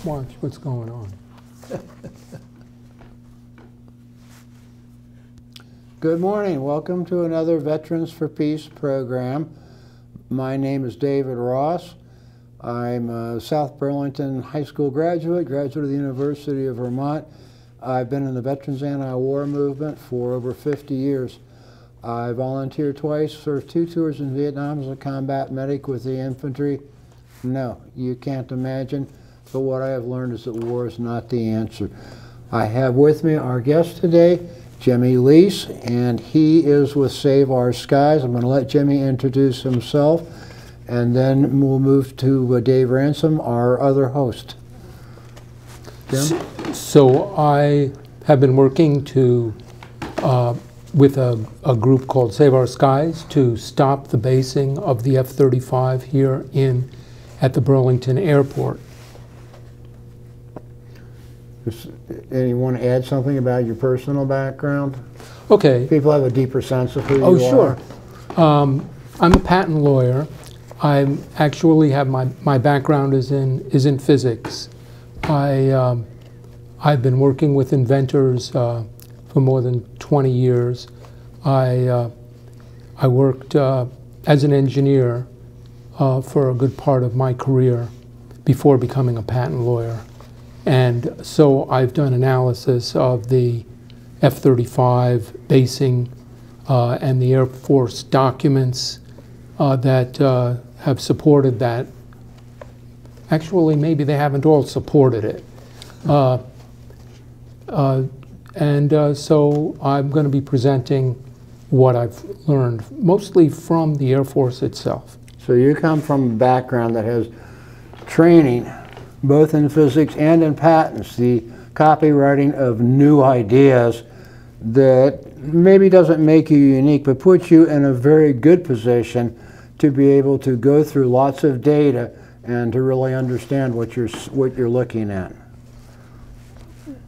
watch what's going on. Good morning. Welcome to another Veterans for Peace program. My name is David Ross. I'm a South Burlington High School graduate of the University of Vermont. I've been in the Veterans Anti-War Movement for over 50 years. I volunteered twice, served 2 tours in Vietnam as a combat medic with the infantry. No, you can't imagine, but what I have learned is that war is not the answer. I have with me our guest today, Jimmy Leas, and he is with Save Our Skies. I'm going to let Jimmy introduce himself, and then we'll move to Dave Ransom, our other host. Jim? So I have been working with a group called Save Our Skies to stop the basing of the F-35 here at the Burlington airport. And you want to add something about your personal background? Okay. People have a deeper sense of who you are. Oh, sure. I'm a patent lawyer. I actually have my background is in physics. I've been working with inventors for more than 20 years. I worked as an engineer for a good part of my career before becoming a patent lawyer. And so I've done analysis of the F-35 basing and the Air Force documents that have supported that. Actually, maybe they haven't all supported it. So I'm going to be presenting what I've learned, mostly from the Air Force itself. So you come from a background that has training both in physics and in patents, the copywriting of new ideas that maybe doesn't make you unique, but puts you in a very good position to be able to go through lots of data and to really understand what you're looking at.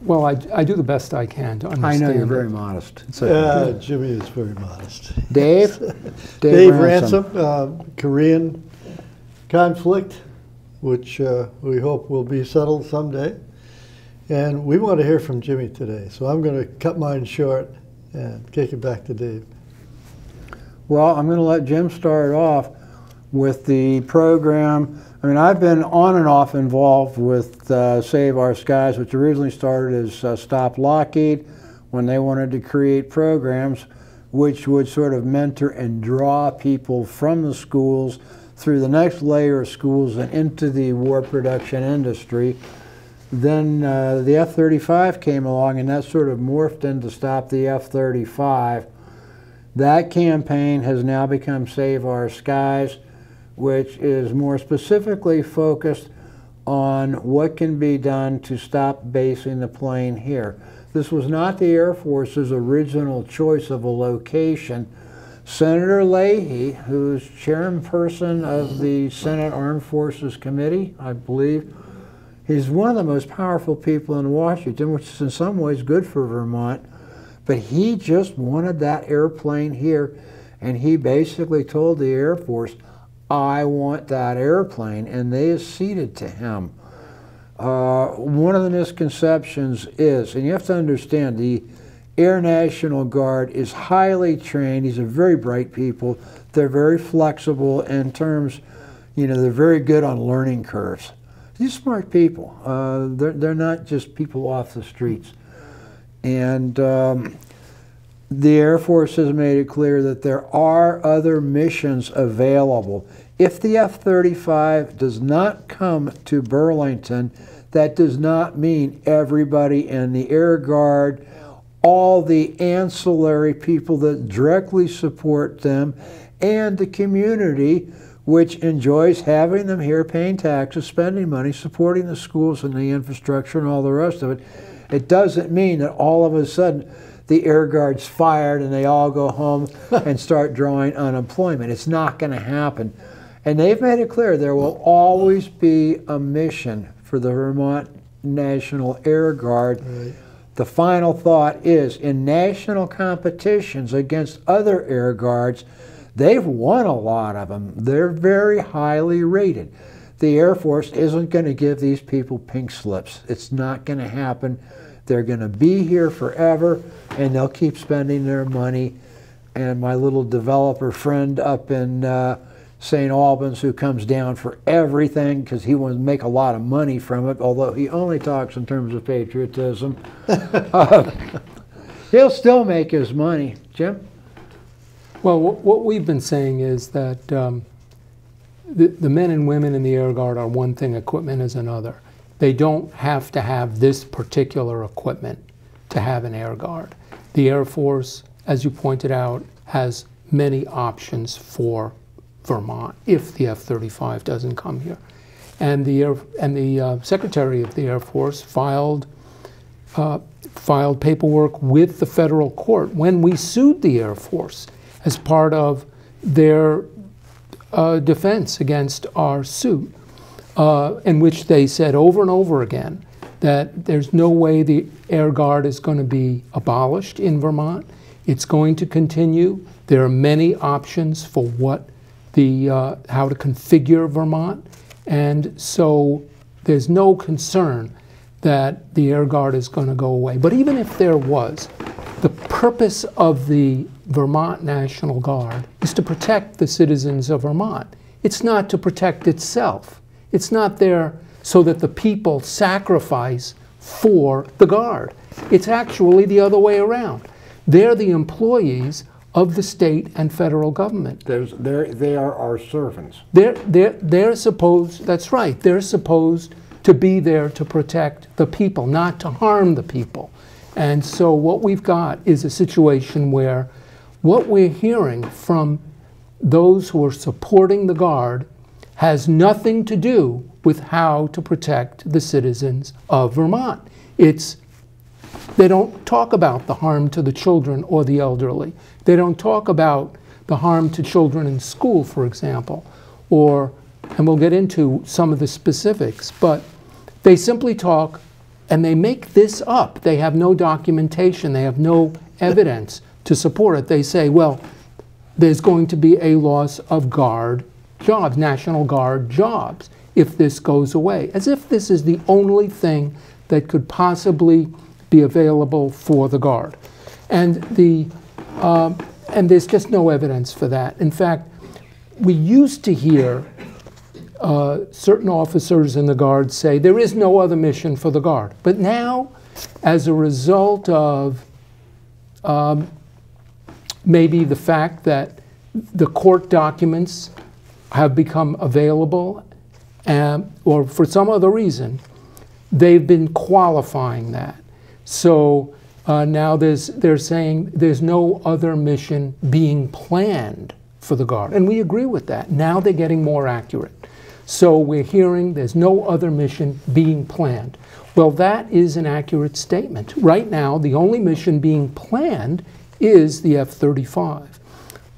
Well, I do the best I can to understand. I know you're very modest. Jimmy is very modest. Dave? Dave Ransom, Korean conflict, which we hope will be settled someday. And we want to hear from Jimmy today, so I'm going to cut mine short and kick it back to Dave. Well, I'm going to let Jim start off with the program. I mean, I've been on and off involved with Save Our Skies, which originally started as Stop Lockheed, when they wanted to create programs which would sort of mentor and draw people from the schools through the next layer of schools and into the war production industry. Then the F-35 came along, and that sort of morphed into Stop the F-35. That campaign has now become Save Our Skies, which is more specifically focused on what can be done to stop basing the plane here. This was not the Air Force's original choice of a location. Senator Leahy, who's chairperson of the Senate Armed Forces Committee, I believe, he's one of the most powerful people in Washington, which is in some ways good for Vermont, but he just wanted that airplane here, and he basically told the Air Force, I want that airplane, and they acceded to him. One of the misconceptions is, and you have to understand, the Air National Guard is highly trained. These are very bright people. They're very flexible in terms, they're very good on learning curves. These are smart people. They're not just people off the streets. And the Air Force has made it clear that there are other missions available. If the F-35 does not come to Burlington, that does not mean everybody in the Air Guard, all the ancillary people that directly support them, and the community which enjoys having them here, paying taxes, spending money, supporting the schools and the infrastructure and all the rest of it. It doesn't mean that all of a sudden the Air Guard's fired and they all go home and start drawing unemployment. It's not going to happen. And they've made it clear there will always be a mission for the Vermont National Air Guard. Right. The final thought is, in national competitions against other Air Guards, they've won a lot of them. They're very highly rated. the Air Force isn't going to give these people pink slips. It's not going to happen. They're going to be here forever, and they'll keep spending their money. And my little developer friend up in St. Albans, who comes down for everything because he wants to make a lot of money from it, although he only talks in terms of patriotism, he'll still make his money. Jim? Well, what we've been saying is that the men and women in the Air Guard are one thing, equipment is another. They don't have to have this particular equipment to have an Air Guard. The Air Force, as you pointed out, has many options for Vermont if the F-35 doesn't come here. And the Secretary of the Air Force filed paperwork with the federal court when we sued the Air Force as part of their defense against our suit, in which they said over and over again that there's no way the Air Guard is going to be abolished in Vermont. It's going to continue. There are many options for what how to configure Vermont, and so there's no concern that the Air Guard is going to go away. But even if there was, the purpose of the Vermont National Guard is to protect the citizens of Vermont. It's not to protect itself. It's not there so that the people sacrifice for the Guard. It's actually the other way around. They're the employees of the state and federal government. They are our servants. They're supposed, that's right, they're supposed to be there to protect the people, not to harm the people. And so what we've got is a situation where what we're hearing from those who are supporting the Guard has nothing to do with how to protect the citizens of Vermont. They don't talk about the harm to the children or the elderly. They don't talk about the harm to children in school, for example, and we'll get into some of the specifics, but they simply talk and they make this up. They have no documentation. They have no evidence to support it. They say, well, there's going to be a loss of Guard jobs, National Guard jobs, if this goes away, as if this is the only thing that could possibly be available for the Guard. And there's just no evidence for that. In fact, we used to hear certain officers in the Guard say there is no other mission for the Guard. But now, as a result of maybe the fact that the court documents have become available, or for some other reason, they've been qualifying that. So now they're saying there's no other mission being planned for the Guard. And we agree with that. Now they're getting more accurate. So we're hearing there's no other mission being planned. Well, that is an accurate statement. Right now, the only mission being planned is the F-35.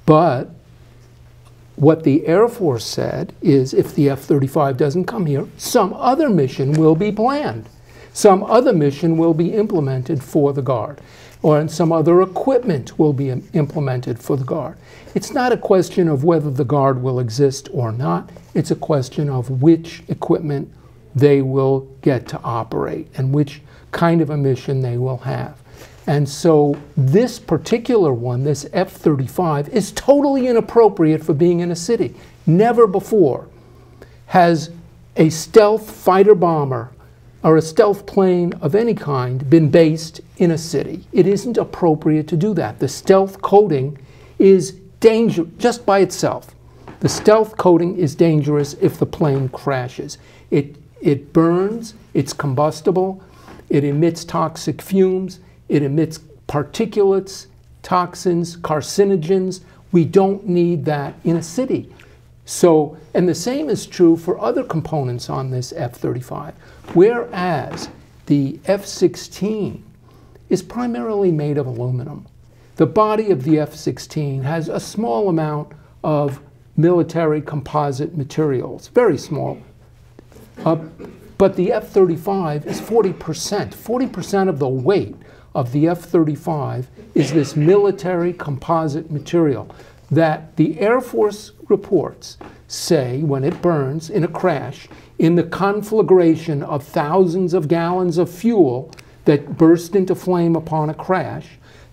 But what the Air Force said is if the F-35 doesn't come here, some other mission will be planned. Some other mission will be implemented for the Guard, or some other equipment will be implemented for the Guard. It's not a question of whether the Guard will exist or not. It's a question of which equipment they will get to operate and which kind of a mission they will have. And so this particular one, this F-35, is totally inappropriate for being in a city. Never before has a stealth fighter bomber or a stealth plane of any kind been based in a city. It isn't appropriate to do that. The stealth coating is dangerous just by itself. The stealth coating is dangerous if the plane crashes. It burns, it's combustible, it emits toxic fumes, it emits particulates, toxins, carcinogens. We don't need that in a city. So, and the same is true for other components on this F-35. Whereas the F-16 is primarily made of aluminum. The body of the F-16 has a small amount of military composite materials, very small. But the F-35 is 40%. 40% of the weight of the F-35 is this military composite material that the Air Force reports say, when it burns in a crash, in the conflagration of thousands of gallons of fuel that burst into flame upon a crash,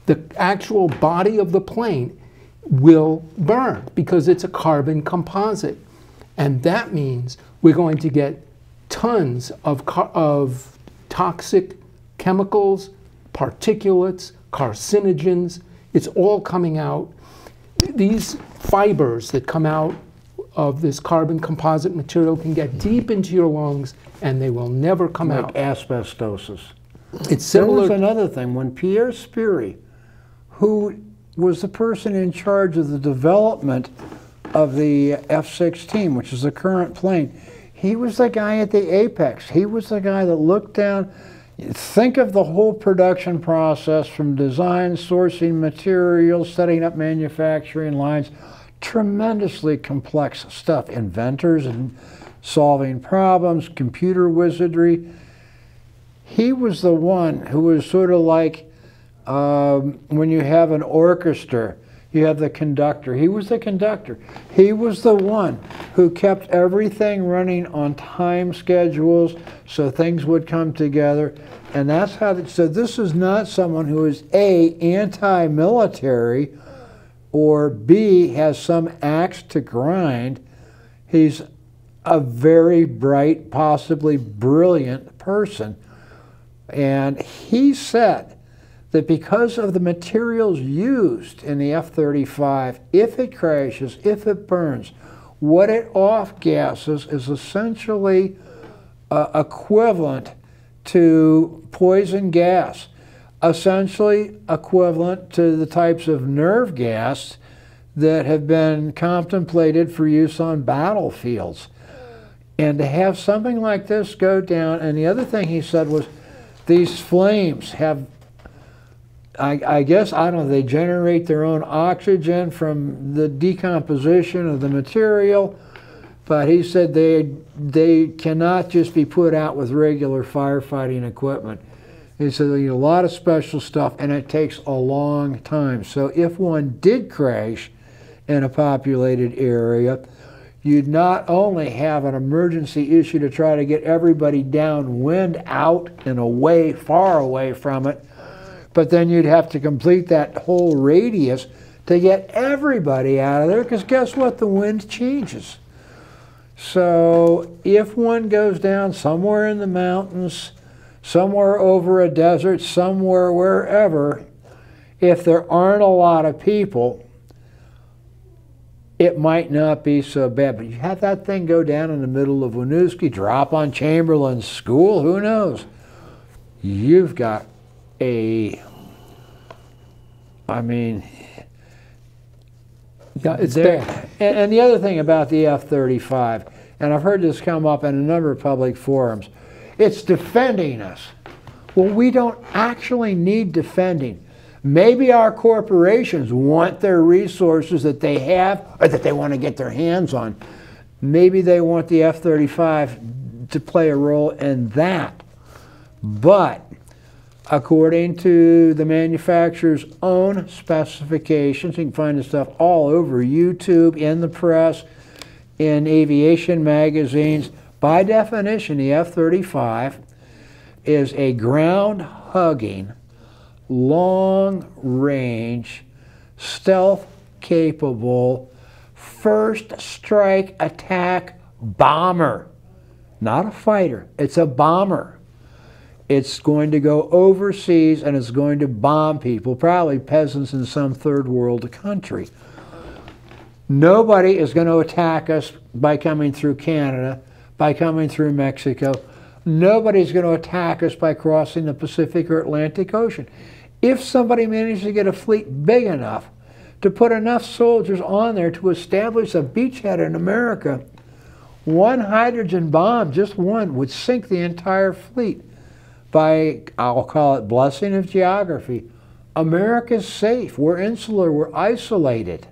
the actual body of the plane will burn because it's a carbon composite. And that means we're going to get tons of toxic chemicals, particulates, carcinogens. It's all coming out. These fibers that come out of this carbon composite material can get deep into your lungs and they will never come out. Like asbestosis. It's similar. There was another thing. When Pierre Spiri, who was the person in charge of the development of the F-16, which is the current plane, he was the guy at the apex. He was the guy that looked down. Think of the whole production process from design, sourcing materials, setting up manufacturing lines. Tremendously complex stuff. Inventors and solving problems, computer wizardry. He was the one who was sort of like when you have an orchestra, you have the conductor. He was the conductor. He was the one who kept everything running on time schedules so things would come together. And that's how, so this is not someone who is A, anti-military, or B, has some axe to grind. He's a very bright, possibly brilliant person. And he said that because of the materials used in the F-35, if it crashes, if it burns, what it off-gasses is essentially equivalent to poison gas, essentially equivalent to the types of nerve gas that have been contemplated for use on battlefields. And to have something like this go down, and the other thing he said was these flames have, I guess, I don't know, they generate their own oxygen from the decomposition of the material, but he said they cannot just be put out with regular firefighting equipment. He said they need a lot of special stuff, and it takes a long time. So if one did crash in a populated area, you'd not only have an emergency issue to try to get everybody downwind, out and away, far away from it, but then you'd have to complete that whole radius to get everybody out of there, because guess what? The wind changes. So if one goes down somewhere in the mountains, somewhere over a desert, somewhere, wherever, if there aren't a lot of people, it might not be so bad. But you have that thing go down in the middle of Winooski, drop on Chamberlain's school, who knows? You've got a, I mean, yeah, it's bad. And the other thing about the F-35, and I've heard this come up in a number of public forums, it's defending us. Well, we don't actually need defending. Maybe our corporations want their resources that they have or that they want to get their hands on. Maybe they want the F-35 to play a role in that. But according to the manufacturer's own specifications, you can find this stuff all over YouTube, in the press, in aviation magazines. By definition, the F-35 is a ground-hugging, long-range, stealth-capable, first-strike attack bomber. Not a fighter, it's a bomber. It's going to go overseas and it's going to bomb people, probably peasants in some third world country. Nobody is going to attack us by coming through Canada, by coming through Mexico. Nobody's going to attack us by crossing the Pacific or Atlantic Ocean. If somebody manages to get a fleet big enough to put enough soldiers on there to establish a beachhead in America, one hydrogen bomb, just one, would sink the entire fleet. By, I'll call it blessing of geography. America's safe. We're insular. We're isolated.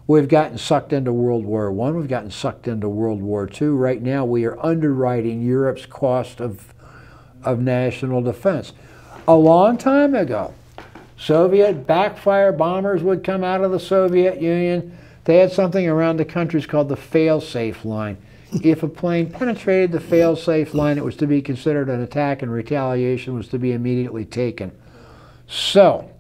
We've gotten sucked into World War I. We've gotten sucked into World War II. Right now, we are underwriting Europe's cost of national defense. A long time ago, Soviet backfire bombers would come out of the Soviet Union. They had something around the countries called the fail-safe line. If a plane penetrated the fail-safe line, it was to be considered an attack, and retaliation was to be immediately taken. So,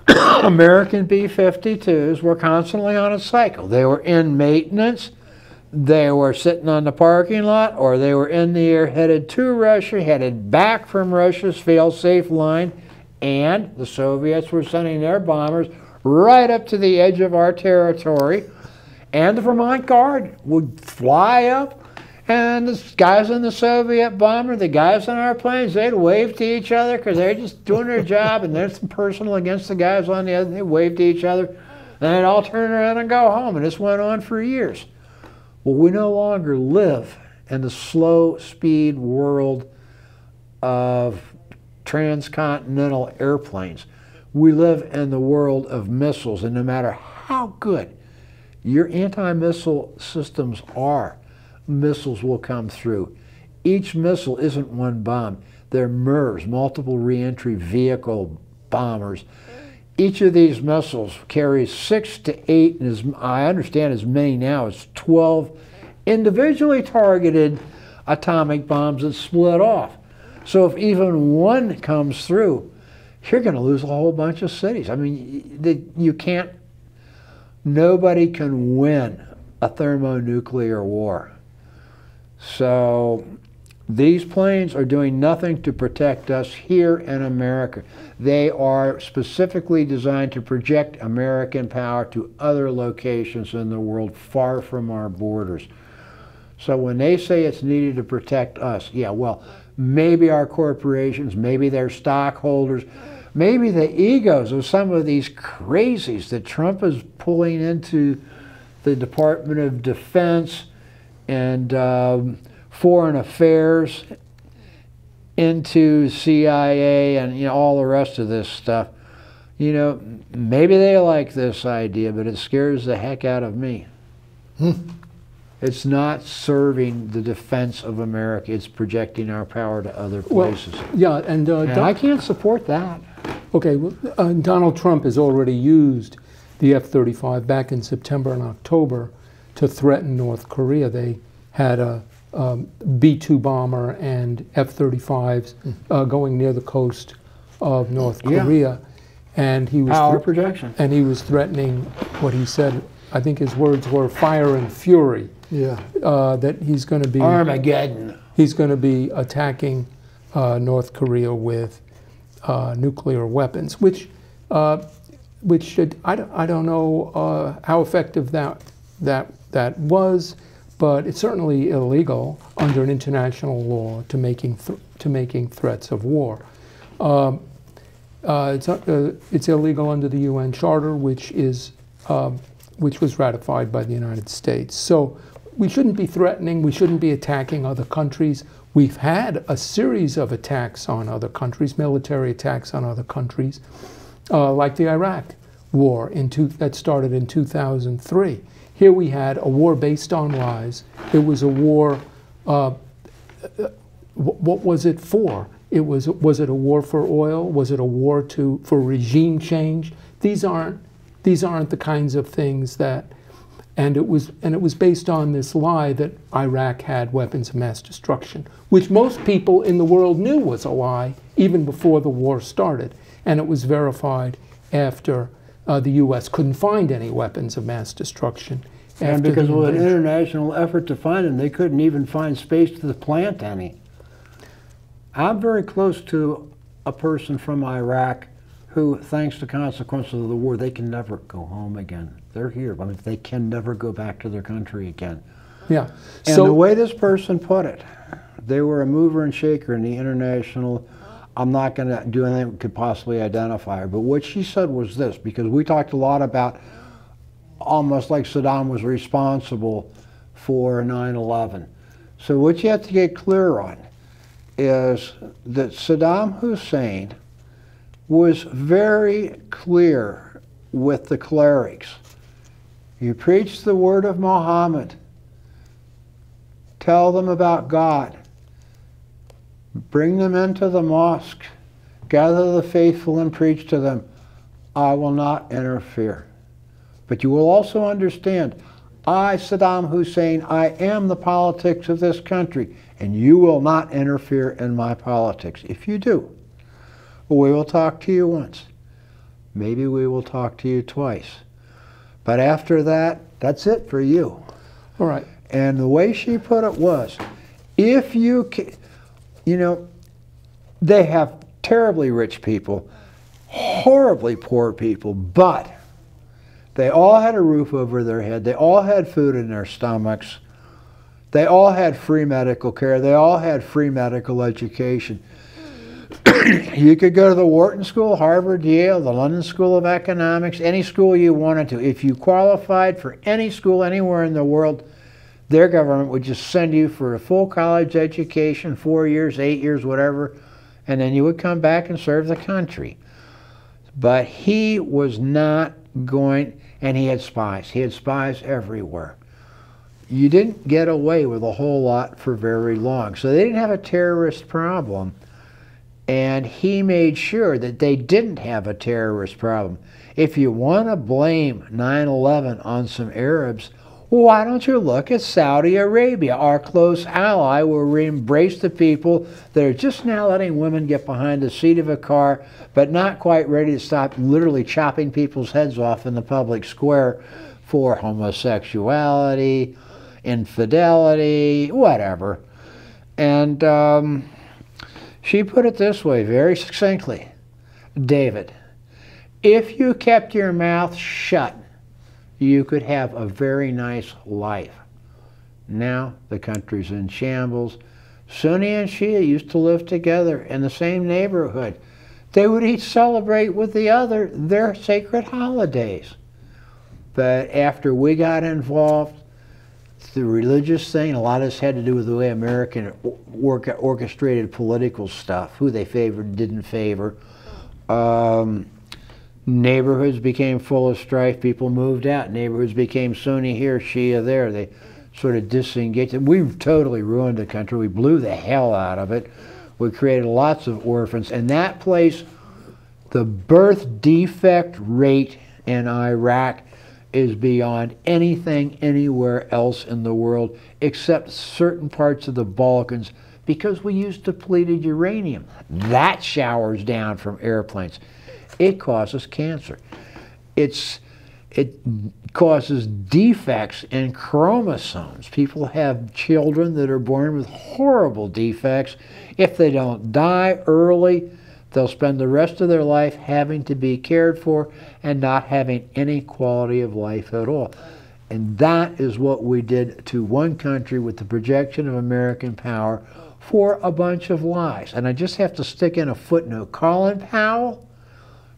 American B-52s were constantly on a cycle. They were in maintenance, they were sitting on the parking lot, or they were in the air headed to Russia, headed back from Russia's fail-safe line, and the Soviets were sending their bombers right up to the edge of our territory, and the Vermont Guard would fly up, and the guys in the Soviet bomber, the guys on our planes, they'd wave to each other because they're just doing their job, and there's some personal against the guys on the other. They wave to each other, then they'd all turn around and go home, and this went on for years. Well, we no longer live in the slow-speed world of transcontinental airplanes. We live in the world of missiles, and no matter how good your anti-missile systems are, missiles will come through. Each missile isn't one bomb. They're MIRVs, multiple reentry vehicle bombers. Each of these missiles carries 6 to 8, and as I understand as many now as 12 individually targeted atomic bombs that split off. So if even one comes through, you're going to lose a whole bunch of cities. I mean, you can't, nobody can win a thermonuclear war. So these planes are doing nothing to protect us here in America. They are specifically designed to project American power to other locations in the world far from our borders. So when they say it's needed to protect us, yeah, well, maybe our corporations, maybe their stockholders, maybe the egos of some of these crazies that Trump is pulling into the Department of Defense and Foreign Affairs, into CIA, and all the rest of this stuff. Maybe they like this idea, but it scares the heck out of me. It's not serving the defense of America. It's projecting our power to other places. Well, yeah, and I can't support that. Okay, well, Donald Trump has already used the F-35 back in September and October to threaten North Korea. They had a B-2 bomber and F-35s going near the coast of North Korea, and he was power projection. And he was threatening what he said. I think his words were "fire and fury." Yeah. That he's going to be Armageddon. He's going to be attacking North Korea with nuclear weapons, which I don't know how effective that was. But it's certainly illegal under an international law to making threats of war. It's illegal under the UN Charter, which was ratified by the United States. So we shouldn't be threatening. We shouldn't be attacking other countries. We've had a series of attacks on other countries, military attacks on other countries, like the Iraq War that started in 2003. Here we had a war based on lies. It was a war, what was it for? Was it a war for oil? Was it a war for regime change? These aren't the kinds of things that, and it was based on this lie that Iraq had weapons of mass destruction, which most people in the world knew was a lie even before the war started, and it was verified after the U.S. couldn't find any weapons of mass destruction. And because of an international effort to find them, they couldn't even find space to plant any. I'm very close to a person from Iraq who, thanks to consequences of the war, they can never go home again. They're here, but they can never go back to their country again. Yeah. And the way this person put it, they were a mover and shaker in the international. I'm not going to do anything that could possibly identify her, but what she said was this, because we talked a lot about almost like Saddam was responsible for 9/11. So what you have to get clear on is that Saddam Hussein was very clear with the clerics. You preach the word of Muhammad, tell them about God, bring them into the mosque, gather the faithful and preach to them. I will not interfere. But you will also understand, I, Saddam Hussein, I am the politics of this country, and you will not interfere in my politics. If you do, we will talk to you once. Maybe we will talk to you twice. But after that, that's it for you. All right. And the way she put it was, if you, you know, they have terribly rich people, horribly poor people, but they all had a roof over their head. They all had food in their stomachs. They all had free medical care. They all had free medical education. You could go to the Wharton School, Harvard, Yale, the London School of Economics, any school you wanted to. If you qualified for any school anywhere in the world, their government would just send you for a full college education, 4 years, 8 years, whatever, and then you would come back and serve the country. But he was not going, and he had spies. He had spies everywhere. You didn't get away with a whole lot for very long. So they didn't have a terrorist problem. And he made sure that they didn't have a terrorist problem. If you want to blame 9/11 on some Arabs, well, why don't you look at Saudi Arabia, our close ally, where we embrace the people that are just now letting women get behind the seat of a car, but not quite ready to stop literally chopping people's heads off in the public square for homosexuality, infidelity, whatever. And she put it this way very succinctly: David, if you kept your mouth shut, you could have a very nice life. Now the country's in shambles. Sunni and Shia used to live together in the same neighborhood. They would each celebrate with the other their sacred holidays. But after we got involved, the religious thing, a lot of this had to do with the way American orchestrated political stuff, who they favored, didn't favor. Neighborhoods became full of strife. People moved out. Neighborhoods became Sunni here, Shia there. They sort of disengaged. We totally ruined the country. We blew the hell out of it. We created lots of orphans. And that place, the birth defect rate in Iraq is beyond anything anywhere else in the world except certain parts of the Balkans, because we use depleted uranium. That showers down from airplanes. It causes cancer. It causes defects in chromosomes. People have children that are born with horrible defects. If they don't die early, they'll spend the rest of their life having to be cared for and not having any quality of life at all. And that is what we did to one country with the projection of American power for a bunch of lies. And I just have to stick in a footnote. Colin Powell,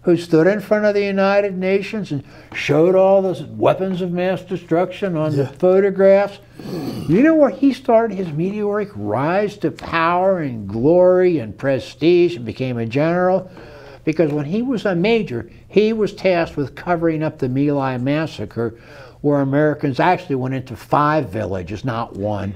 who stood in front of the United Nations and showed all those weapons of mass destruction on the photographs. You know where he started his meteoric rise to power and glory and prestige and became a general? Because when he was a major, he was tasked with covering up the My Lai massacre, where Americans actually went into 5 villages, not 1,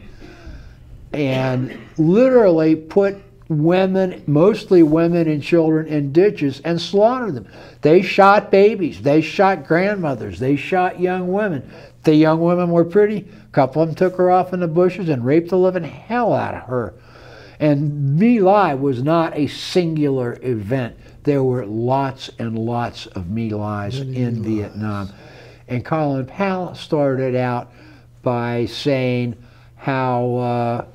and literally put women, mostly women and children, in ditches and slaughtered them. They shot babies, they shot grandmothers, they shot young women. The young women were pretty. A couple of them took her off in the bushes and raped the living hell out of her. And My Lai was not a singular event. There were lots and lots of My Lais in Vietnam. And Colin Powell started out by saying how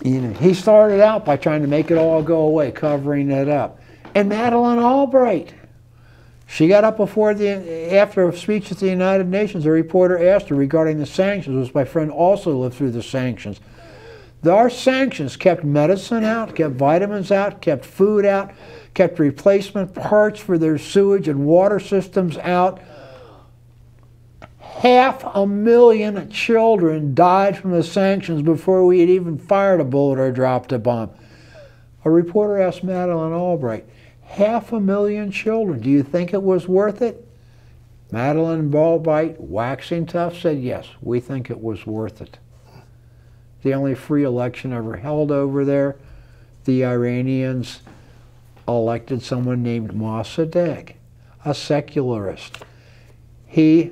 he started out by trying to make it all go away, covering it up. And Madeleine Albright, she got up after a speech at the United Nations, a reporter asked her regarding the sanctions, which my friend also lived through the sanctions. Our sanctions kept medicine out, kept vitamins out, kept food out, kept replacement parts for their sewage and water systems out. 500,000 children died from the sanctions before we had even fired a bullet or dropped a bomb. A reporter asked Madeleine Albright, 500,000 children, do you think it was worth it? Madeleine Albright, waxing tough, said, yes, we think it was worth it. The only free election ever held over there, the Iranians elected someone named Mossadegh, a secularist. he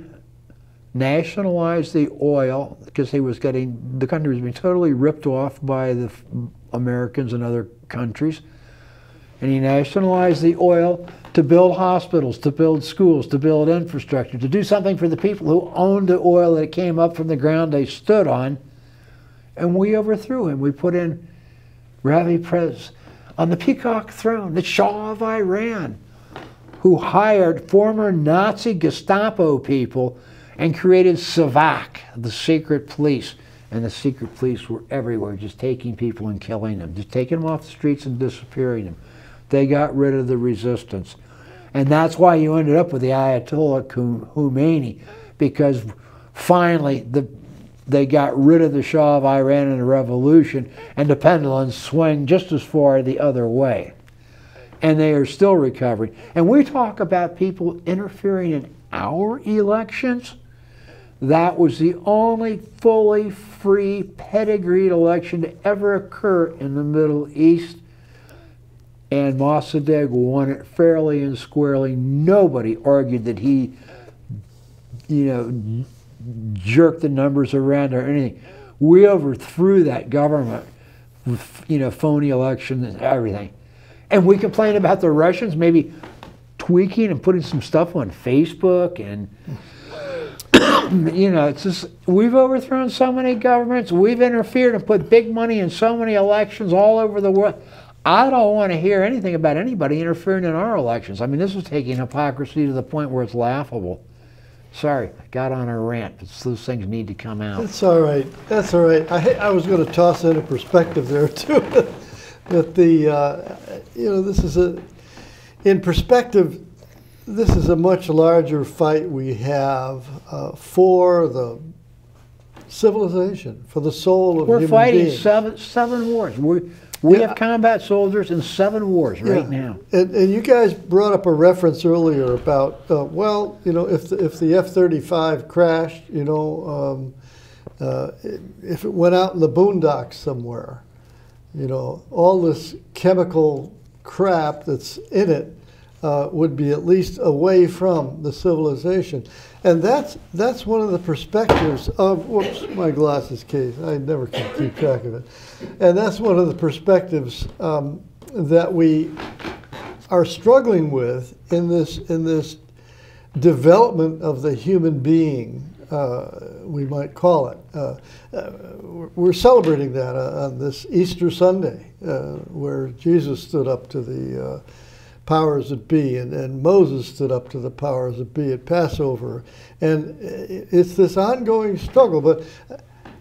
nationalized the oil because the country was being totally ripped off by the Americans and other countries. And he nationalized the oil to build hospitals, to build schools, to build infrastructure, to do something for the people who owned the oil that came up from the ground they stood on. And we overthrew him. We put in Ravi Prez on the peacock throne, the Shah of Iran, who hired former Nazi Gestapo people and created SAVAK, the secret police. And the secret police were everywhere, just taking people and killing them, just taking them off the streets and disappearing them. They got rid of the resistance. And that's why you ended up with the Ayatollah Khomeini, because finally they got rid of the Shah of Iran in the revolution, and the pendulum swung just as far the other way. And they are still recovering. And we talk about people interfering in our elections. That was the only fully free, pedigreed election to ever occur in the Middle East. And Mossadegh won it fairly and squarely. Nobody argued that he, jerked the numbers around or anything. We overthrew that government with, phony elections and everything. And we complain about the Russians maybe tweaking and putting some stuff on Facebook and it's just, we've overthrown so many governments, we've interfered and put big money in so many elections all over the world. I don't want to hear anything about anybody interfering in our elections. I mean, this is taking hypocrisy to the point where it's laughable. Sorry, I got on a rant, but those things need to come out. That's all right. That's all right. I was going to toss in a perspective there, too. That this is in perspective, this is a much larger fight we have for the civilization, for the soul of human beings. We're fighting seven wars. We have combat soldiers in 7 wars right now. And you guys brought up a reference earlier about, if the F-35 crashed, if it went out in the boondocks somewhere, all this chemical crap that's in it would be at least away from the civilization. And that's one of the perspectives of, whoops, my glasses case. I never can keep track of it. And that's one of the perspectives that we are struggling with in this development of the human being, we might call it. We're celebrating that on this Easter Sunday, where Jesus stood up to the powers that be, and Moses stood up to the powers that be at Passover. And it's this ongoing struggle. But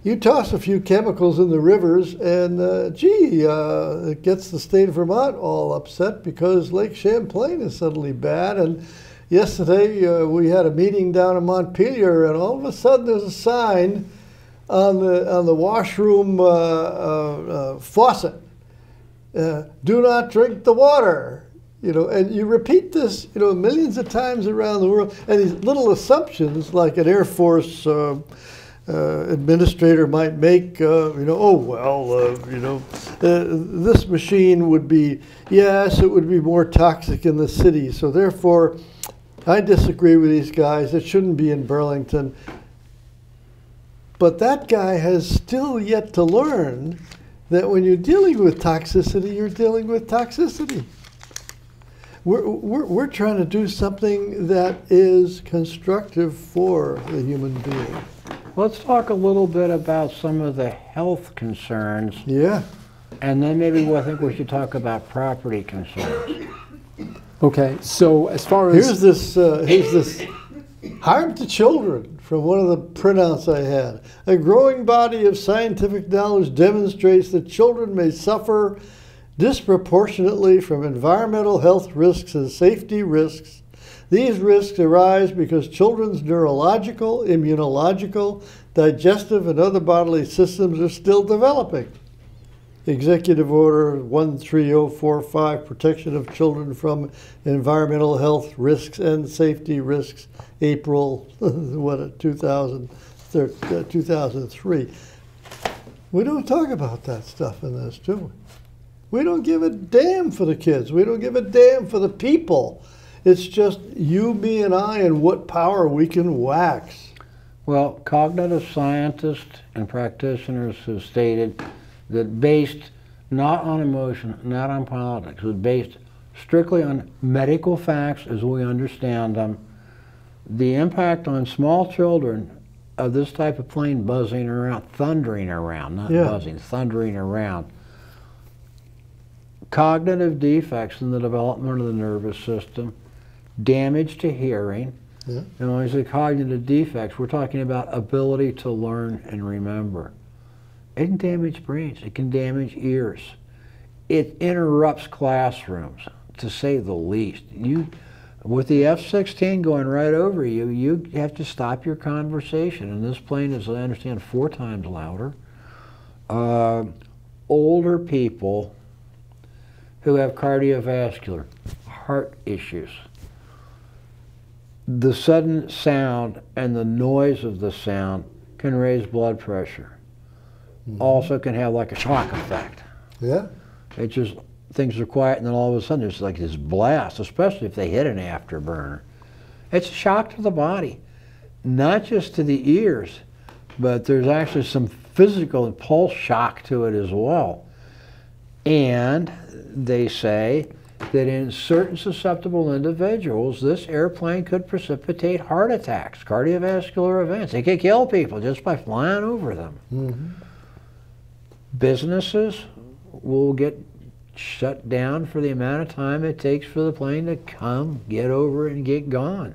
you toss a few chemicals in the rivers, and it gets the state of Vermont all upset because Lake Champlain is suddenly bad. And yesterday we had a meeting down in Montpelier, and all of a sudden there's a sign on the washroom faucet: "Do not drink the water." And you repeat this, millions of times around the world, and these little assumptions, like an Air Force administrator might make, this machine would be, yes, it would be more toxic in the city, so therefore, I disagree with these guys. It shouldn't be in Burlington. But that guy has still yet to learn that when you're dealing with toxicity, you're dealing with toxicity. We're trying to do something that is constructive for the human being. Let's talk a little bit about some of the health concerns. Yeah. And then maybe I think we should talk about property concerns. Okay, so as far as... Here's this harm to children from one of the printouts I had. A growing body of scientific knowledge demonstrates that children may suffer disproportionately from environmental health risks and safety risks. These risks arise because children's neurological, immunological, digestive, and other bodily systems are still developing. Executive Order 13045, Protection of Children from Environmental Health Risks and Safety Risks, April 2003. We don't talk about that stuff in this, do we? We don't give a damn for the kids. We don't give a damn for the people. It's just you, me, and I, and what power we can wax. Well, cognitive scientists and practitioners have stated that based not on emotion, not on politics, but based strictly on medical facts as we understand them, the impact on small children of this type of plane buzzing around, thundering around, not buzzing, thundering around, cognitive defects in the development of the nervous system, damage to hearing, and when I say cognitive defects, we're talking about ability to learn and remember. It can damage brains, it can damage ears. It interrupts classrooms, to say the least. With the F-16 going right over you, you have to stop your conversation. And this plane is, I understand, 4 times louder. Older people who have cardiovascular, heart issues. The sudden sound and the noise of the sound can raise blood pressure. Also can have like a shock effect. Yeah. It just, things are quiet and then all of a sudden there's like this blast, especially if they hit an afterburner. It's a shock to the body, not just to the ears, but there's actually some physical and pulse shock to it as well. And they say that in certain susceptible individuals, this airplane could precipitate heart attacks, cardiovascular events. It could kill people just by flying over them. Businesses will get shut down for the amount of time it takes for the plane to come, get over, and get gone.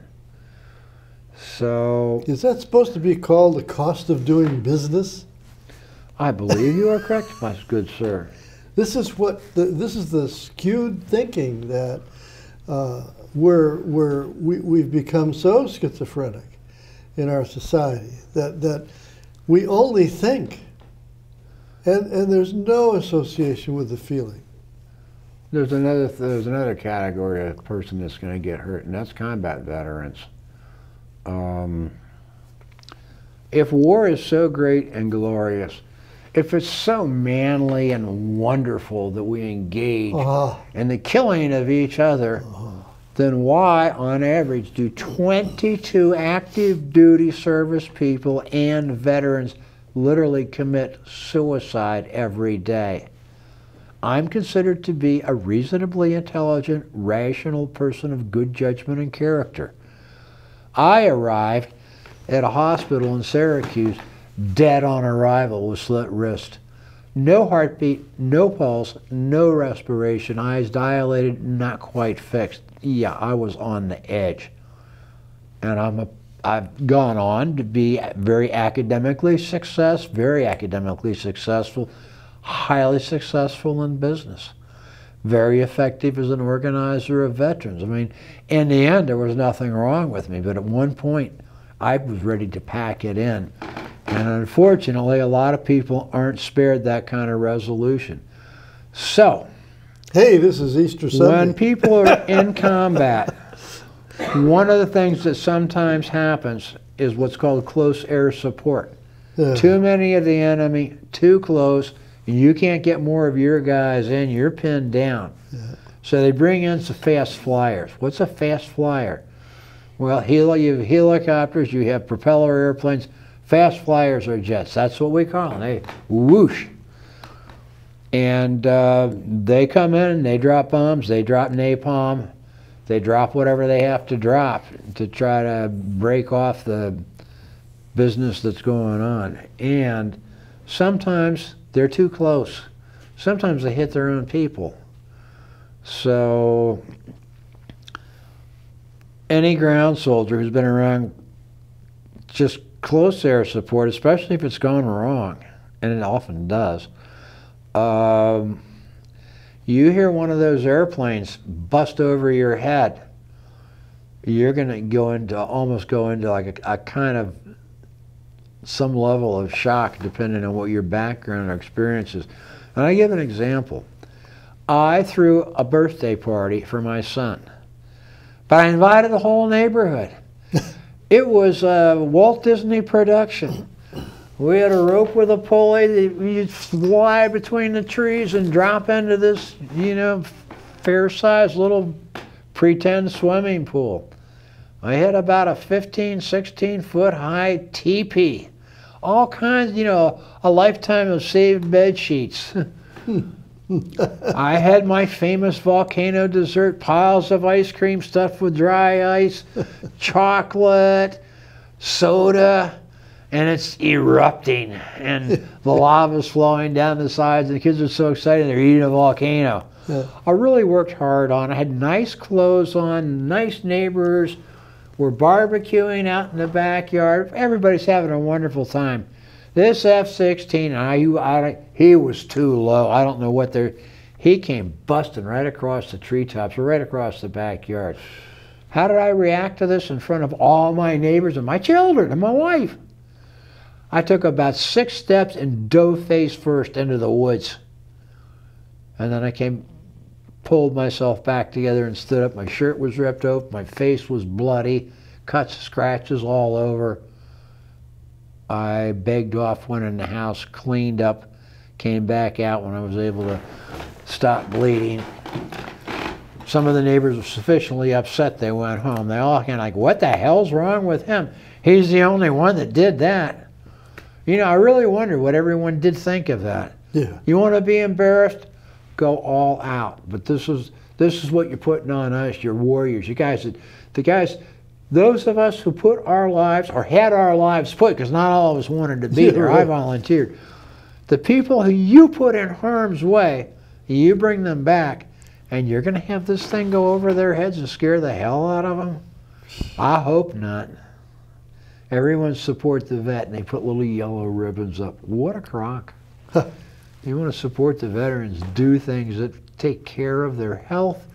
So, is that supposed to be called the cost of doing business? I believe you are correct, my good sir. This is what this is the skewed thinking that we've become so schizophrenic in our society that we only think, and there's no association with the feeling. There's another category of person that's going to get hurt, and that's combat veterans. If war is so great and glorious, if it's so manly and wonderful that we engage in the killing of each other, then why, on average, do 22 active duty service people and veterans literally commit suicide every day? I'm considered to be a reasonably intelligent, rational person of good judgment and character. I arrived at a hospital in Syracuse dead on arrival with slit wrist. No heartbeat, no pulse, no respiration, eyes dilated, not quite fixed. Yeah, I was on the edge. And I've gone on to be very academically successful, highly successful in business, very effective as an organizer of veterans. I mean, in the end, there was nothing wrong with me, but at one point, I was ready to pack it in. And unfortunately, a lot of people aren't spared that kind of resolution. So, hey, this is Easter Sunday. When people are in combat, one of the things that sometimes happens is what's called close air support. Too many of the enemy, too close, and you can't get more of your guys in, you're pinned down. So they bring in some fast flyers. What's a fast flyer? Well, you have helicopters, you have propeller airplanes. Fast flyers are jets. That's what we call them. They whoosh. And they come in, they drop bombs, they drop napalm, they drop whatever they have to drop to try to break off the business that's going on. And sometimes they're too close. Sometimes they hit their own people. So any ground soldier who's been around just close air support, especially if it's gone wrong, and it often does, you hear one of those airplanes bust over your head, you're going to almost go into like a kind of some level of shock depending on what your background or experience is. And I give an example. I threw a birthday party for my son, but I invited the whole neighborhood. It was a Walt Disney production. We had a rope with a pulley. You'd fly between the trees and drop into this, fair-sized little pretend swimming pool. I had about a 15, 16-foot high teepee. All kinds, you know, a lifetime of saved bed sheets. I had my famous volcano dessert, piles of ice cream stuffed with dry ice, chocolate, soda, and it's erupting, and the lava's flowing down the sides, and the kids are so excited they're eating a volcano. Yeah. I really worked hard on it. I had nice clothes on, nice neighbors. We're barbecuing out in the backyard. Everybody's having a wonderful time. This F-16, he was too low. I don't know what they're... He came busting right across the treetops, right across the backyard. How did I react to this in front of all my neighbors and my children and my wife? I took about 6 steps and dove face first into the woods. And then I pulled myself back together and stood up. My shirt was ripped open, my face was bloody, cuts, scratches all over. I begged off, went in the house, cleaned up, came back out when I was able to stop bleeding. Some of the neighbors were sufficiently upset they went home. They all kind of like, what the hell's wrong with him? He's the only one that did that. You know, I really wonder what everyone did think of that. Yeah. You want to be embarrassed? Go all out. But this is what you're putting on us, you're warriors. You guys, those of us who put our lives, or had our lives put, because not all of us wanted to be there, I volunteered. The people who you put in harm's way, you bring them back, and you're going to have this thing go over their heads and scare the hell out of them? I hope not. Everyone support the vet, and they put little yellow ribbons up. What a crock. You want to support the veterans, do things that take care of their health,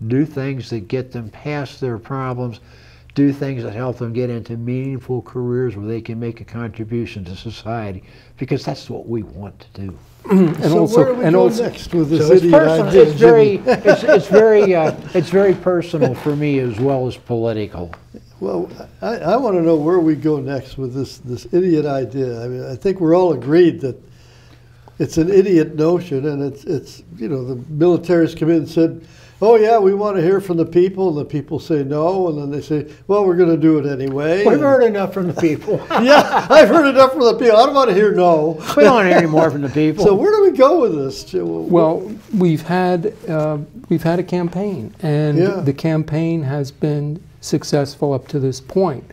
do things that get them past their problems, do things that help them get into meaningful careers where they can make a contribution to society, because that's what we want to do. Where do we go next with this idiot idea? It's very personal for me as well as political. Well, I want to know where we go next with this idiot idea. I mean, I think we're all agreed that it's an idiot notion, and it's you know, the military's come in and said, oh yeah, we want to hear from the people, and the people say no, and then they say, well, we're going to do it anyway. We've heard enough from the people. Yeah, I've heard enough from the people. I don't want to hear no. We don't want to hear any more from the people. So where do we go with this? Well, we've had a campaign, and the campaign has been successful up to this point.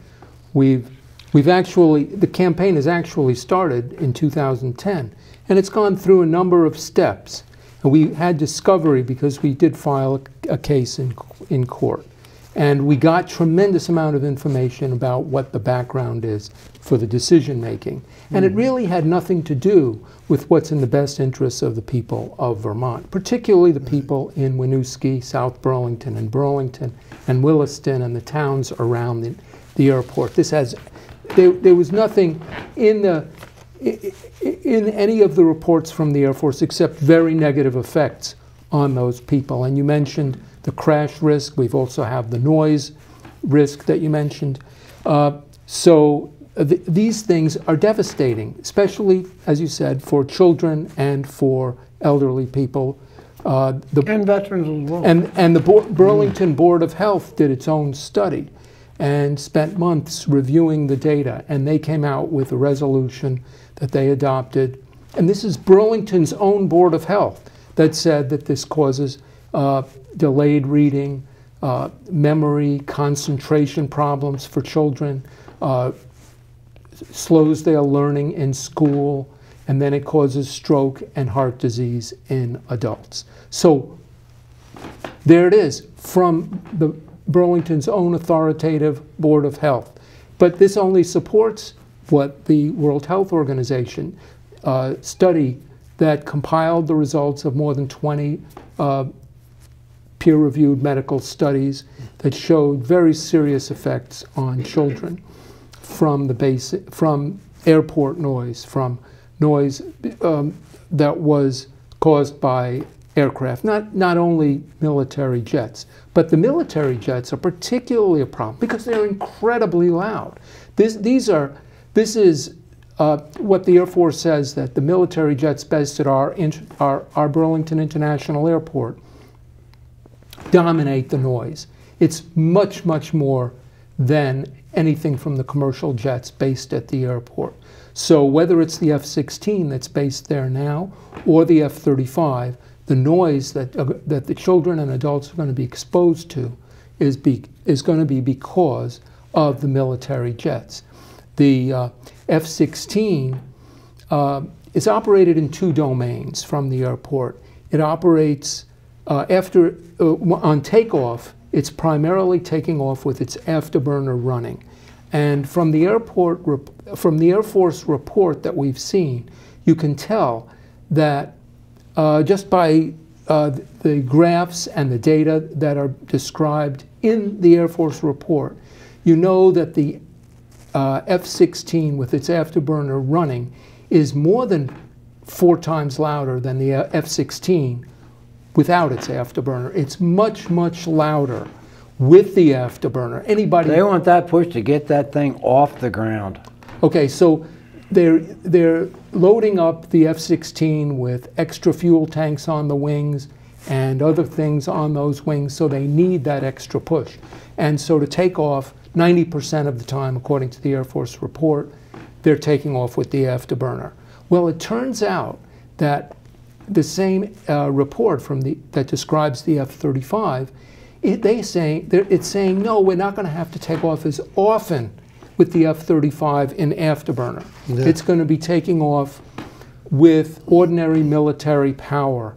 The campaign has actually started in 2010, and it's gone through a number of steps. And we had discovery because we did file a case in court. And we got tremendous amount of information about what the background is for the decision making. And it really had nothing to do with what's in the best interests of the people of Vermont, particularly the people in Winooski, South Burlington, and Williston, and the towns around the airport. There was nothing in any of the reports from the Air Force except very negative effects on those people. And you mentioned the crash risk. We've also have the noise risk that you mentioned. These things are devastating, especially, as you said, for children and for elderly people. And veterans as well. And the Burlington Board of Health did its own study and spent months reviewing the data, and they came out with a resolution that they adopted. And this is Burlington's own Board of Health that said that this causes delayed reading, memory, concentration problems for children, slows their learning in school, and then it causes stroke and heart disease in adults. So there it is from the Burlington's own authoritative Board of Health. But this only supports what the World Health Organization study that compiled the results of more than 20 peer-reviewed medical studies that showed very serious effects on children from airport noise, from noise that was caused by aircraft, not only military jets, but the military jets are particularly a problem because they're incredibly loud. This is what the Air Force says, that the military jets based at our Burlington International Airport dominate the noise. It's much, much more than anything from the commercial jets based at the airport. So whether it's the F-16 that's based there now or the F-35, the noise that the children and adults are going to be exposed to is going to be because of the military jets. The F-16 is operated in two domains from the airport. It operates on takeoff. It's primarily taking off with its afterburner running. And from the from the Air Force report that we've seen, you can tell that just by the graphs and the data that are described in the Air Force report, you know that the F-16 with its afterburner running is more than 4 times louder than the F-16 without its afterburner. It's much, much louder with the afterburner. They want that push to get that thing off the ground. Okay, so they're loading up the F-16 with extra fuel tanks on the wings and other things on those wings, so they need that extra push. And so to take off 90% of the time, according to the Air Force report, they're taking off with the afterburner. Well, it turns out that the same report that describes the F-35, it's saying, no, we're not going to have to take off as often with the F-35 in afterburner. Yeah. It's going to be taking off with ordinary military power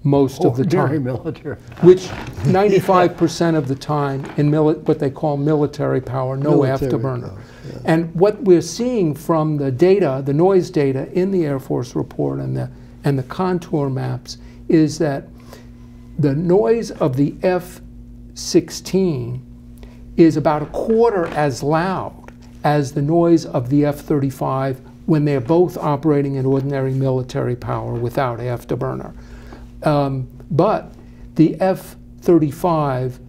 most of the time. Military. Which 95% of the time in what they call military power, no afterburner. Power, yeah. And what we're seeing from the data, the noise data in the Air Force report and the contour maps, is that the noise of the F-16 is about 1/4 as loud as the noise of the F-35 when they're both operating in ordinary military power without afterburner. But the F-35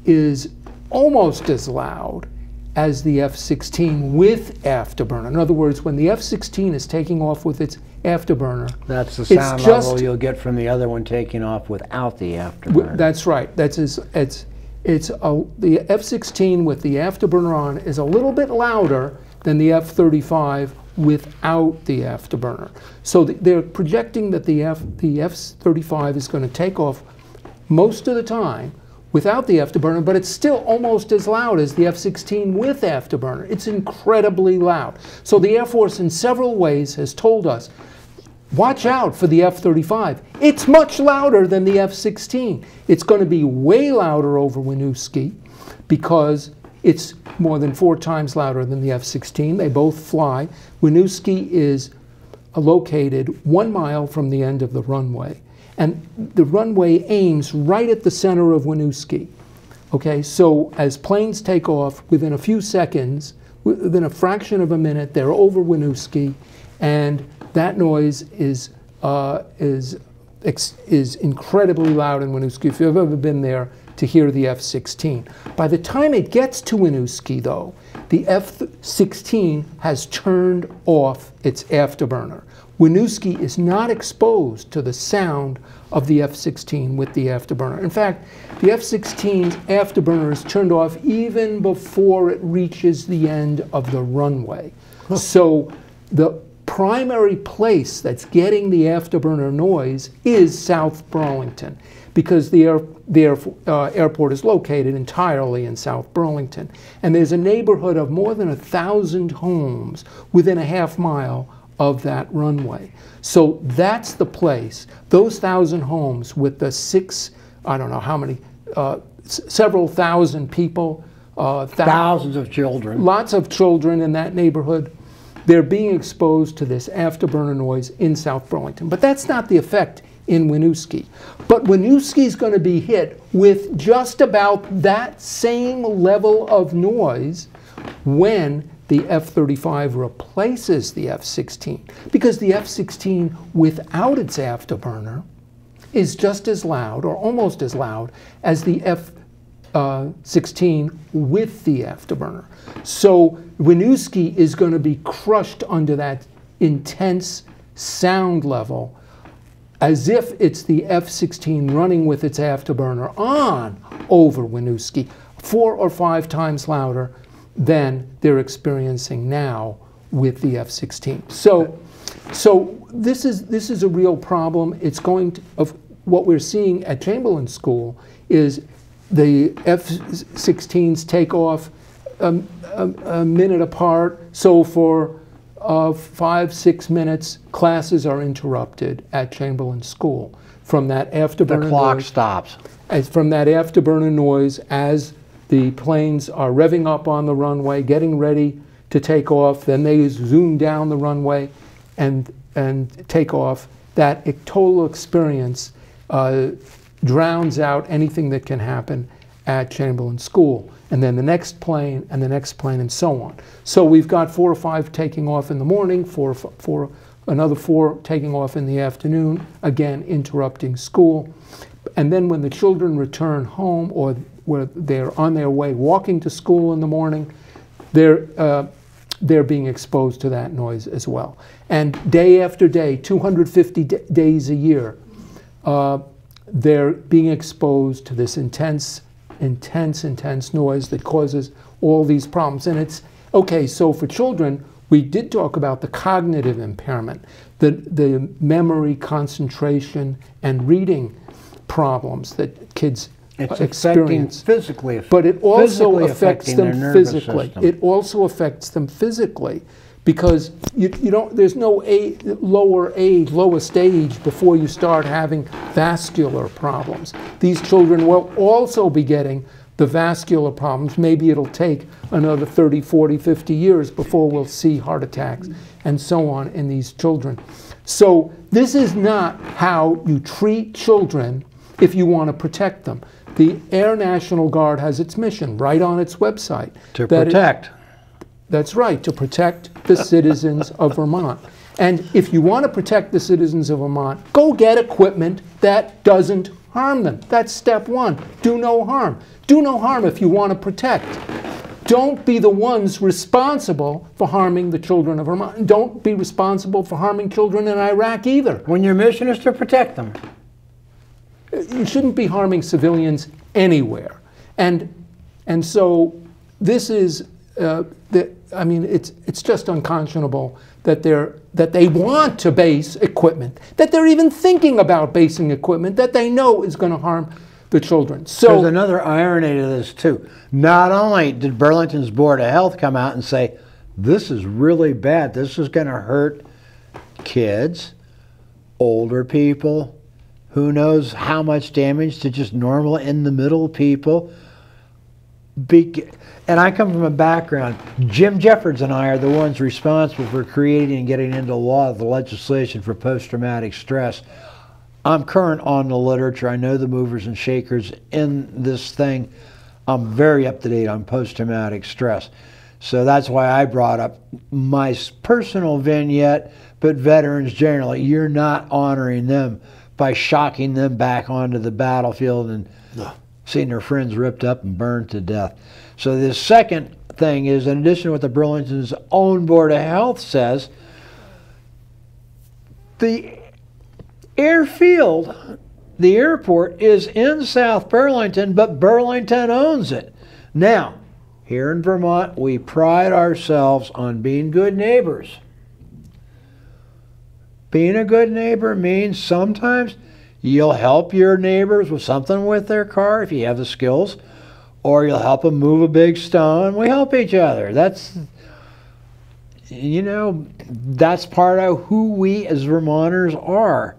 is almost as loud as the F-16 with afterburner. In other words, when the F-16 is taking off with its afterburner, that's the sound level you'll get from the other one taking off without the afterburner. That's right. The F-16 with the afterburner on is a little bit louder than the F-35 without the afterburner. So they're projecting that the F-35 is going to take off most of the time without the afterburner, but it's still almost as loud as the F-16 with afterburner. It's incredibly loud. So the Air Force in several ways has told us, watch out for the F-35. It's much louder than the F-16. It's going to be way louder over Winooski because it's more than 4 times louder than the F-16. They both fly. Winooski is located 1 mile from the end of the runway. And the runway aims right at the center of Winooski. Okay, so as planes take off, within a few seconds, within a fraction of a minute, they're over Winooski, and that noise is incredibly loud in Winooski. If you've ever been there to hear the F-16. By the time it gets to Winooski, though, the F-16 has turned off its afterburner. Winooski is not exposed to the sound of the F-16 with the afterburner. In fact, the F-16's afterburner is turned off even before it reaches the end of the runway. So the primary place that's getting the afterburner noise is South Burlington, because the airport is located entirely in South Burlington. And there's a neighborhood of more than 1,000 homes within a half mile of that runway. So that's the place, those 1,000 homes with the I don't know how many, several thousand people. Thousands of children. Lots of children in that neighborhood. They're being exposed to this afterburner noise in South Burlington. But that's not the effect in Winooski. But Winooski is going to be hit with just about that same level of noise when the F-35 replaces the F-16. Because the F-16 without its afterburner is just as loud, or almost as loud, as the F-16 with the afterburner. So Winooski is going to be crushed under that intense sound level as if it's the F-16 running with its afterburner on over Winooski, 4 or 5 times louder than they're experiencing now with the F-16. So this is a real problem. It's going to, what we're seeing at Chamberlain School is the F-16s take off a minute apart. So for 5-6 minutes, classes are interrupted at Chamberlain School from that afterburner The clock noise, stops. from that afterburner noise as the planes are revving up on the runway, getting ready to take off. Then they zoom down the runway and take off. That total experience drowns out anything that can happen at Chamberlain School. And then the next plane, and the next plane, and so on. So we've got 4 or 5 taking off in the morning, another 4 taking off in the afternoon, again interrupting school. And then when the children return home, or where they're on their way walking to school in the morning, they're being exposed to that noise as well. And day after day, 250 days a year, they're being exposed to this intense noise that causes all these problems. And it's, okay, so for children, we did talk about the cognitive impairment, the memory, concentration, and reading problems that kids experience. Physically, but it also affects them physically. System. It also affects them physically, because you don't. There's no lowest age before you start having vascular problems. These children will also be getting the vascular problems. Maybe it'll take another 30, 40, 50 years before we'll see heart attacks and so on in these children. So this is not how you treat children if you want to protect them. The Air National Guard has its mission right on its website. To protect. That's right, to protect the citizens of Vermont. And if you want to protect the citizens of Vermont, go get equipment that doesn't harm them. That's step 1. Do no harm. Do no harm if you want to protect. Don't be the ones responsible for harming the children of Vermont. Don't be responsible for harming children in Iraq either. When your mission is to protect them. You shouldn't be harming civilians anywhere. And so this is, I mean, it's just unconscionable that they want to base equipment, that they're even thinking about basing equipment that they know is going to harm the children. So there's another irony to this too. Not only did Burlington's Board of Health come out and say, this is really bad, this is going to hurt kids, older people, who knows how much damage to just normal in-the-middle people. And I come from a background, Jim Jeffords and I are the ones responsible for creating and getting into law the legislation for post-traumatic stress. I'm current on the literature. I know the movers and shakers in this thing. I'm very up to date on post-traumatic stress. So that's why I brought up my personal vignette, but veterans generally, you're not honoring them by shocking them back onto the battlefield and seeing their friends ripped up and burned to death. So the second thing is, in addition to what the Burlington's own Board of Health says, the airfield, the airport, is in South Burlington, but Burlington owns it. Now, here in Vermont, we pride ourselves on being good neighbors. Being a good neighbor means sometimes you'll help your neighbors with something with their car if you have the skills, or you'll help them move a big stone. We help each other. That's, you know, that's part of who we as Vermonters are.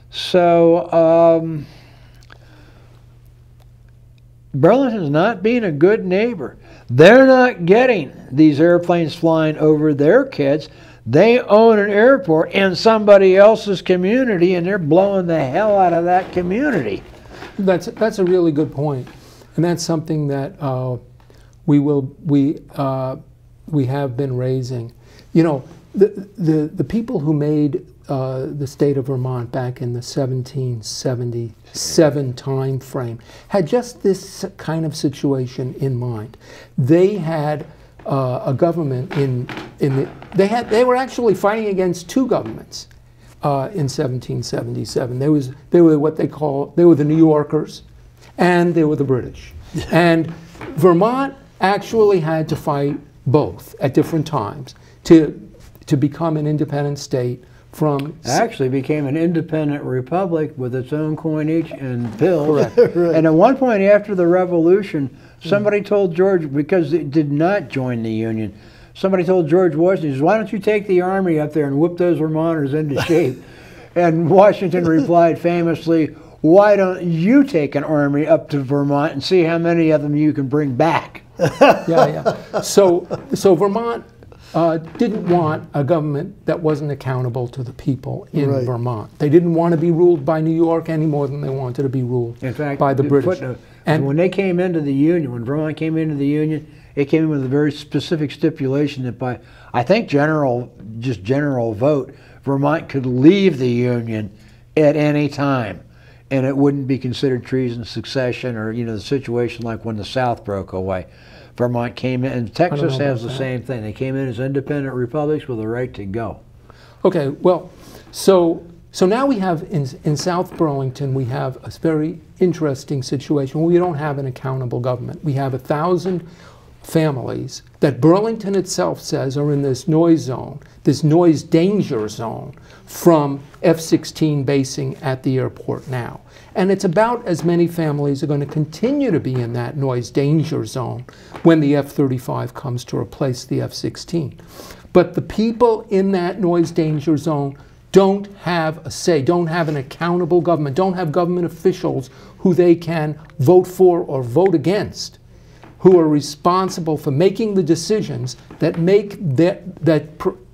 So Burlington's not being a good neighbor. They're not getting these airplanes flying over their kids. They own an airport in somebody else's community, and they're blowing the hell out of that community. That's a really good point, and that's something that we have been raising. You know, the people who made the state of Vermont back in the 1777 time frame had just this kind of situation in mind. They had a government they were actually fighting against 2 governments. in 1777. They were what they were the New Yorkers, and they were the British. And Vermont actually had to fight both at different times to become an independent state from... Actually became an independent republic with its own coinage and bills. Correct. Right. And at one point after the Revolution, somebody told George, because it did not join the Union, somebody told George Washington, why don't you take the army up there and whip those Vermonters into shape? And Washington replied famously, why don't you take an army up to Vermont and see how many of them you can bring back? Yeah. So Vermont didn't want a government that wasn't accountable to the people in Right. Vermont. They didn't want to be ruled by New York any more than they wanted to be ruled In fact, by the British. And when they came into the Union, when Vermont came into the Union, it came in with a very specific stipulation that by, I think, general vote, Vermont could leave the Union at any time, and it wouldn't be considered treason, succession, or the situation like when the South broke away. Vermont came in, and Texas has the same thing. They came in as independent republics with a right to go. Okay, well, so now we have in South Burlington, we have a very interesting situation. We don't have an accountable government. We have 1,000 families that Burlington itself says are in this noise zone, this noise danger zone from F-16 basing at the airport now. And it's about as many families are going to continue to be in that noise danger zone when the F-35 comes to replace the F-16. But the people in that noise danger zone don't have a say, don't have an accountable government, don't have government officials who they can vote for or vote against, who are responsible for making the decisions that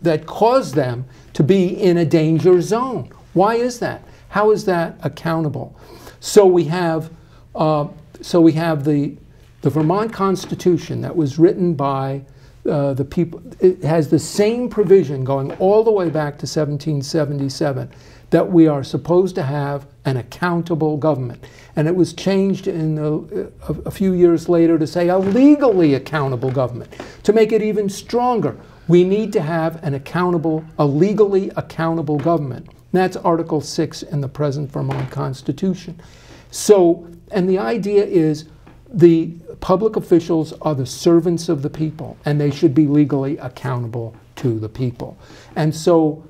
that cause them to be in a danger zone. Why is that? How is that accountable? So we have the Vermont Constitution that was written by the people. It has the same provision going all the way back to 1777 that we are supposed to have an accountable government. And it was changed a few years later to say a legally accountable government. To make it even stronger, we need to have a legally accountable government. And that's Article 6 in the present Vermont Constitution. So, and the idea is the public officials are the servants of the people, and they should be legally accountable to the people. And so,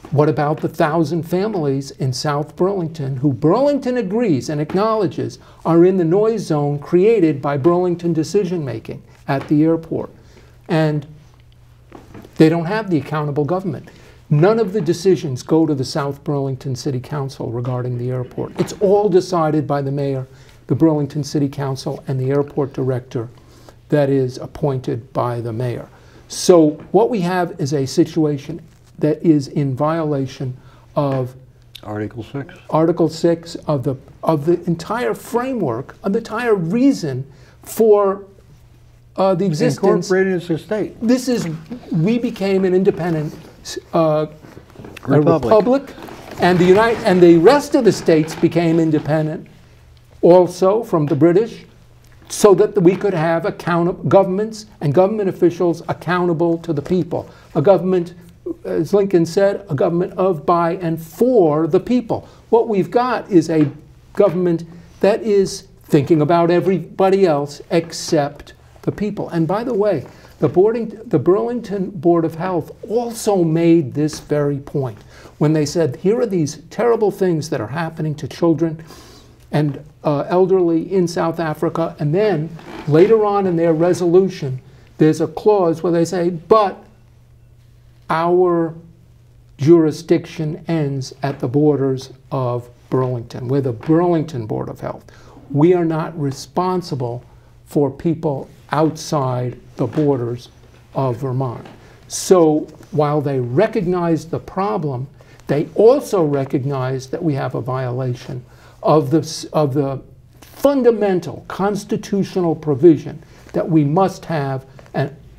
what about the 1,000 families in South Burlington who Burlington agrees and acknowledges are in the noise zone created by Burlington decision-making at the airport? And they don't have the accountable government. None of the decisions go to the South Burlington City Council regarding the airport. It's all decided by the mayor, the Burlington City Council, and the airport director that is appointed by the mayor. So what we have is a situation that is in violation of Article 6. Article 6 of the entire framework, of the entire reason for the existence. Incorporated as a state. This is, we became an independent republic, and the rest of the states became independent also from the British, so that we could have governments and government officials accountable to the people. A government, as Lincoln said, a government of, by, and for the people. What we've got is a government that is thinking about everybody else except the people. And by the way, the Burlington Board of Health also made this very point when they said, here are these terrible things that are happening to children and elderly in South Africa, and then later on in their resolution, there's a clause where they say, but our jurisdiction ends at the borders of Burlington. We're the Burlington Board of Health. We are not responsible for people outside the borders of Vermont. So while they recognize the problem, they also recognize that we have a violation of the fundamental constitutional provision that we must have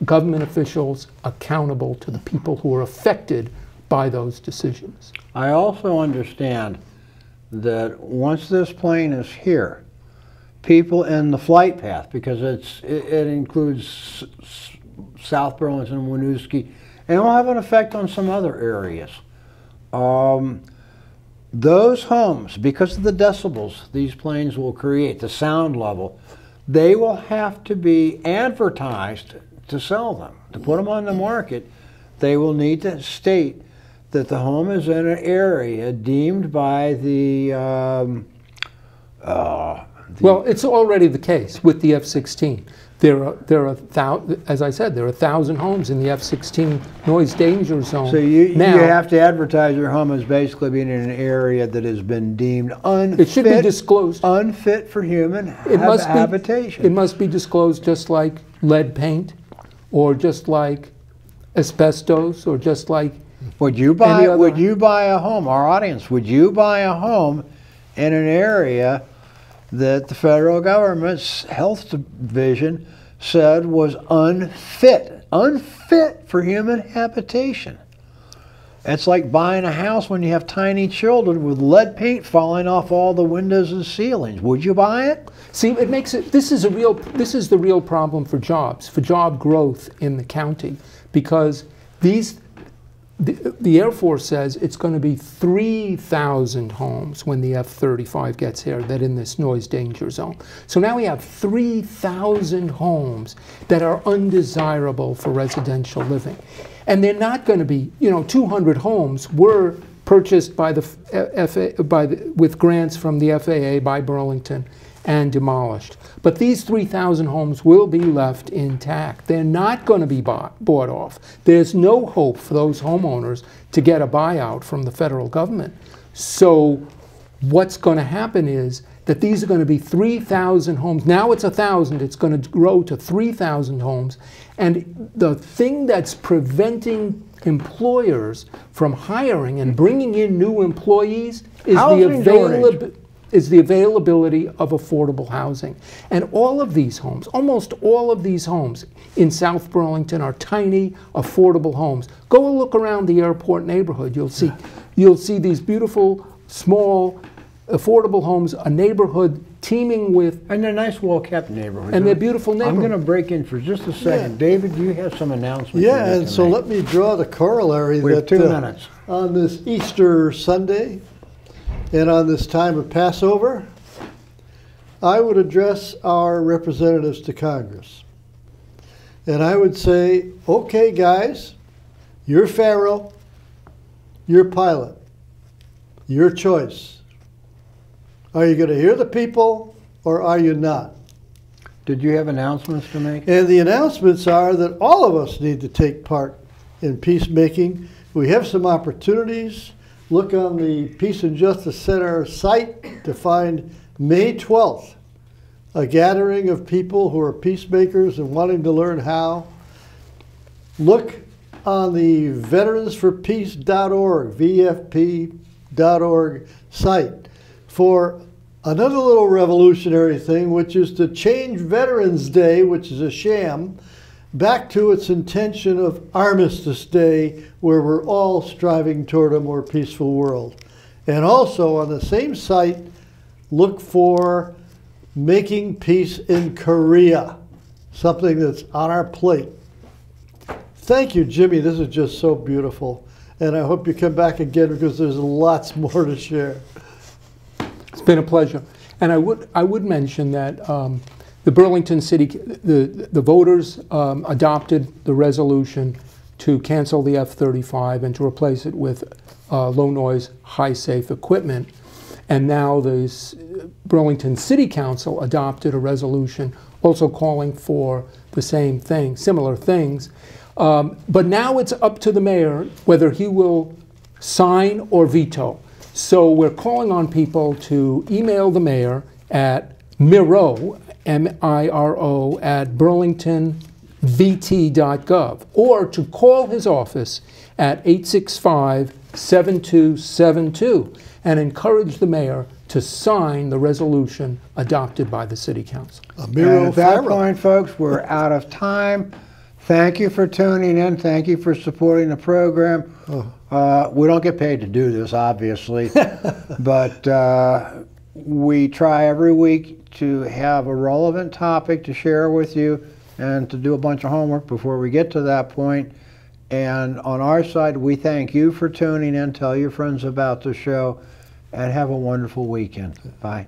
government officials accountable to the people who are affected by those decisions. I also understand that once this plane is here, people in the flight path, because it includes South Burlington, Winooski, and it will have an effect on some other areas. those homes, because of the decibels these planes will create, the sound level, they will have to be advertised to sell them. To put them on the market, they will need to state that the home is in an area deemed by the well, it's already the case with the F-16. There are as I said, there are 1,000 homes in the F-16 noise danger zone. So you have to advertise your home as basically being in an area that has been deemed unfit. It should be disclosed. Unfit for human habitation. It must be disclosed, just like lead paint, or just like asbestos, or just like. Would you buy a home? Our audience, would you buy a home in an area that the federal government's health division said was unfit for human habitation? It's like buying a house when you have tiny children with lead paint falling off all the windows and ceilings. Would you buy it? See, it makes it. This is the real problem for jobs, for job growth in the county, because the Air Force says it's going to be 3,000 homes when the F-35 gets here that in this noise danger zone. So now we have 3,000 homes that are undesirable for residential living. And they're not going to be, 200 homes were purchased by with grants from the FAA by Burlington and demolished. But these 3,000 homes will be left intact. They're not going to be bought off. There's no hope for those homeowners to get a buyout from the federal government. So what's going to happen is that these are going to be 3,000 homes. Now it's 1,000. It's going to grow to 3,000 homes. And the thing that's preventing employers from hiring and bringing in new employees is the availability of affordable housing. And all of these homes, almost all of these homes in South Burlington are tiny, affordable homes. Go and look around the airport neighborhood. You'll see these beautiful, small, affordable homes, a neighborhood teeming with... And they're nice, well-kept neighborhoods. And they're beautiful neighborhoods. I'm going to break in for just a second. Yeah. David, you have some announcements. Yeah, and so let me draw the corollary we have 2 minutes. On this Easter Sunday, and on this time of Passover, I would address our representatives to Congress. And I would say, okay, guys, you're Pharaoh, you're Pilate, your choice. Are you going to hear the people or are you not? Did you have announcements to make? And the announcements are that all of us need to take part in peacemaking. We have some opportunities. Look on the Peace and Justice Center site to find May 12th, a gathering of people who are peacemakers and wanting to learn how. Look on the veteransforpeace.org, VFP.org site for another little revolutionary thing, which is to change Veterans Day, which is a sham, back to its intention of Armistice Day, where we're all striving toward a more peaceful world. And also on the same site, look for Making Peace in Korea, something that's on our plate. Thank you, Jimmy. This is just so beautiful. And I hope you come back again because there's lots more to share. It's been a pleasure. And I would mention that the Burlington City, the voters adopted the resolution to cancel the F-35 and to replace it with low noise, high safe equipment. And now the Burlington City Council adopted a resolution also calling for the same thing, similar things. But now it's up to the mayor whether he will sign or veto. So we're calling on people to email the mayor at Miro, M-I-R-O, at burlingtonvt.gov, or to call his office at 865-7272 and encourage the mayor to sign the resolution adopted by the City Council. And at that point, folks, we're out of time. Thank you for tuning in. Thank you for supporting the program. We don't get paid to do this, obviously, but we try every week to have a relevant topic to share with you and to do a bunch of homework before we get to that point. And on our side, we thank you for tuning in. Tell your friends about the show, and have a wonderful weekend. Bye.